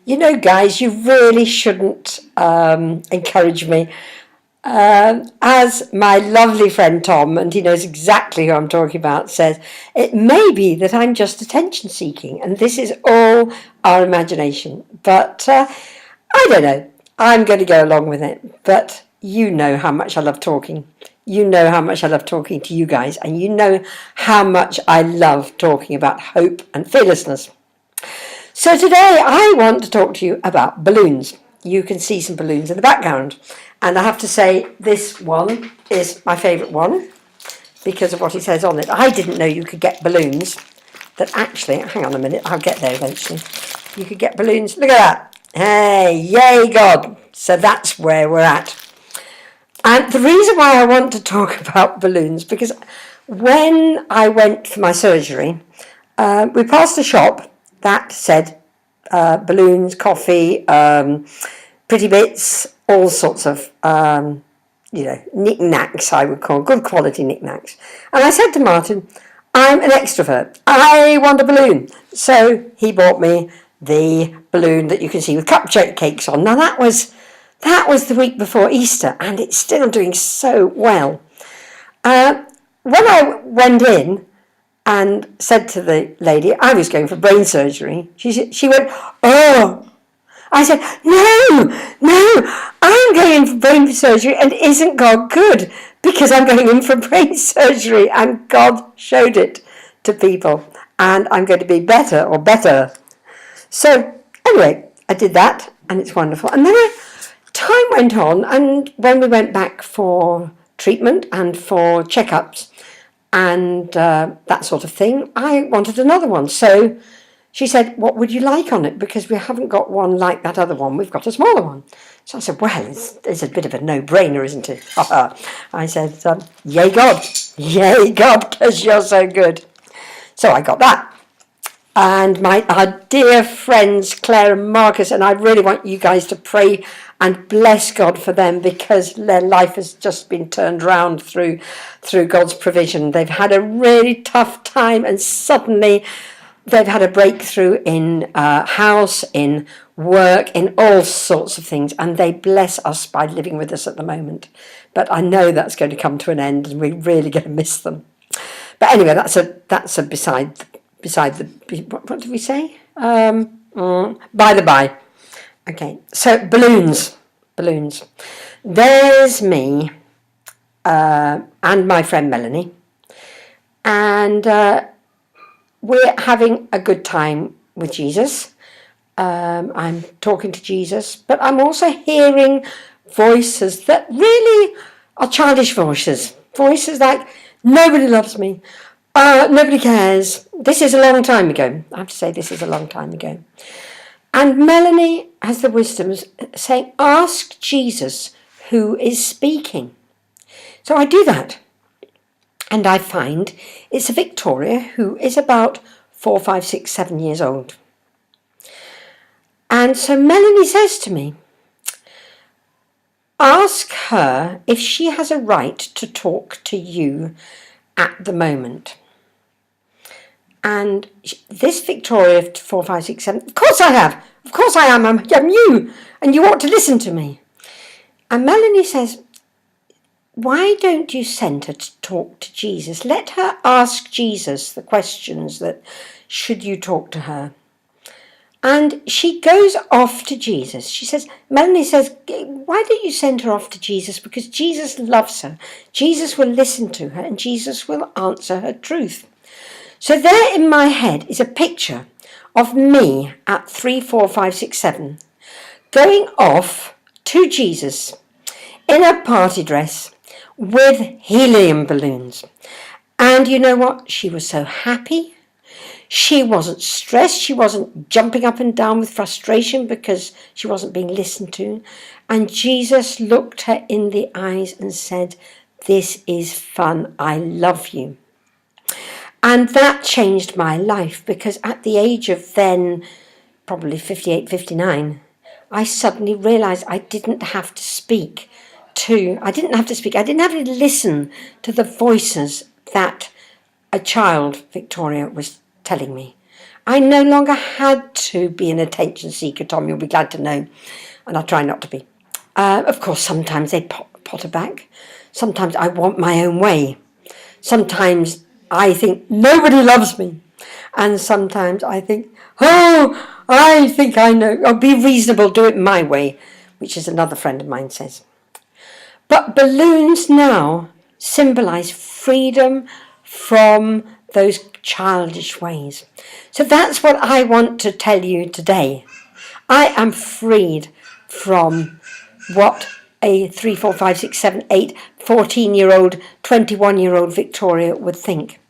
You know, guys, you really shouldn't encourage me. As my lovely friend Tom, and he knows exactly who I'm talking about, says, it may be that I'm just attention seeking, and this is all our imagination. But I don't know. I'm going to go along with it. But you know how much I love talking. You know how much I love talking to you guys, and you know how much I love talking about hope and fearlessness. So today I want to talk to you about balloons. You can see some balloons in the background. And I have to say this one is my favourite one because of what it says on it. I didn't know you could get balloons that actually, hang on a minute, I'll get there eventually. You could get balloons, look at that. Hey, yay God. So that's where we're at. And the reason why I want to talk about balloons, because when I went for my surgery, we passed a shop that said balloons, coffee, pretty bits, all sorts of, knick-knacks, I would call, good quality knick-knacks. And I said to Martin, I'm an extrovert. I want a balloon. So he bought me the balloon that you can see with cupcakes on. Now that was the week before Easter, and it's still doing so well. When I went in and said to the lady I was going for brain surgery, she went, oh. I said, no, I'm going in for brain surgery, and isn't God good? Because I'm going in for brain surgery, and God showed it to people, and I'm going to be better. So anyway, I did that, and it's wonderful. And then time went on, and when we went back for treatment and for checkups and that sort of thing, I wanted another one. So she said, what would you like on it? Because we haven't got one like that other one. We've got a smaller one. So I said, well, it's a bit of a no-brainer, isn't it? I said, yay God, because you're so good. So I got that. And our dear friends, Claire and Marcus, and I really want you guys to pray and bless God for them, because their life has just been turned around through God's provision. They've had a really tough time, and suddenly they've had a breakthrough in house, in work, in all sorts of things, and they bless us by living with us at the moment. But I know that's going to come to an end, and we're really going to miss them. But anyway, that's a beside the, what did we say? By the by. Okay, so balloons. There's me and my friend Melanie, and we're having a good time with Jesus. I'm talking to Jesus, but I'm also hearing voices that really are childish voices. Voices like, nobody loves me. Nobody cares. This is a long time ago. I have to say, this is a long time ago. And Melanie has the wisdom of saying, ask Jesus who is speaking. So I do that. And I find it's a Victoria who is about 4, 5, 6, 7 years old. And so Melanie says to me, ask her if she has a right to talk to you at the moment. And this Victoria, 4, 5, 6, 7, of course I have. Of course I am. I'm you. And you ought to listen to me. And Melanie says, why don't you send her to talk to Jesus? Let her ask Jesus the questions that should you talk to her. And she goes off to Jesus. She says, Melanie says, why don't you send her off to Jesus? Because Jesus loves her. Jesus will listen to her, and Jesus will answer her truth. So there in my head is a picture of me at 3, 4, 5, 6, 7 going off to Jesus in a party dress with helium balloons. And you know what? She was so happy. She wasn't stressed. She wasn't jumping up and down with frustration because she wasn't being listened to. And Jesus looked her in the eyes and said, this is fun. I love you. And that changed my life, because at the age of then, probably 58, 59, I suddenly realised I didn't have to listen to the voices that a child, Victoria, was telling me. I no longer had to be an attention seeker, Tom, you'll be glad to know. And I try not to be. Of course, sometimes they potter back. Sometimes I want my own way. Sometimes I think nobody loves me. And sometimes I think, oh, I think I know. Oh, be reasonable, do it my way, which is another friend of mine says. But balloons now symbolise freedom from those childish ways. So that's what I want to tell you today. I am freed from what a 3, 4, 5, 6, 7, 8, 14-year-old, 21-year-old Victoria would think.